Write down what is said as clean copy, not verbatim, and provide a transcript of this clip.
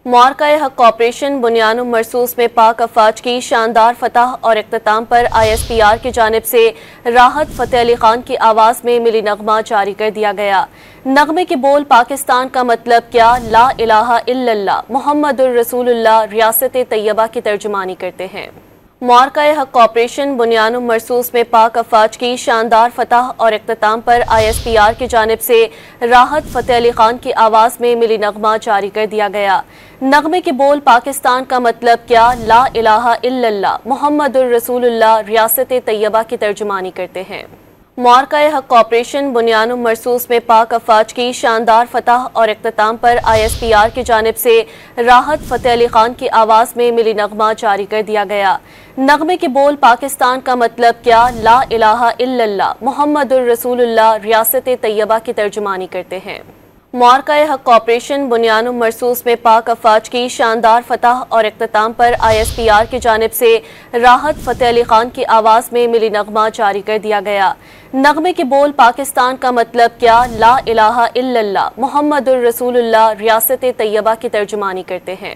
معرکہ حق آپریشن بنیان مرصوص میں پاک افواج کی شاندار فتح اور اختتام پر ISPR کی جانب سے راحت فتح علی خان کی آواز میں ملی نغمہ جاری کر دیا گیا۔ نغمے کے بول پاکستان کا مطلب کیا، لا الہ الا اللہ محمد الرسول اللہ ریاست طیبہ کی ترجمانی کرتے ہیں۔ معرکہ حق آپریشن بنیان مرصوص میں پاک افواج کی شاندار فتح اور اختتام پر ISPR کی جانب سے راحت فتح علی خان کی آواز میں ملی نغمہ جاری کر دیا گیا۔ نغمے کے بول پاکستان کا مطلب کیا، لا الہ الا اللہ محمد الرسول اللہ ریاست طیبہ کی ترجمانی کرتے ہیں۔ معرکہ حق آپریشن بنیان مرصوص میں پاک افواج کی شاندار فتح اور اختتام پر ISPR کی جانب سے راحت فتح علی خان کی آواز میں ملی نغمہ جاری کر دیا گیا۔ نغمے کے بول پاکستان کا مطلب کیا، لا الہ الا اللہ محمد الرسول اللہ ریاست طیبہ کی ترجمانی کرتے ہیں۔ معرکہ حق آپریشن بنیان مرصوص میں پاک افواج کی شاندار فتح اور اختتام پر ISPR کی جانب سے راحت فتح علی خان کی آواز میں ملی نغمہ جاری کر دیا گیا۔ نغمے کے بول پاکستان کا مطلب کیا، لا الہ الا اللہ محمد الرسول اللہ ریاست طیبہ کی ترجمانی کرتے ہیں۔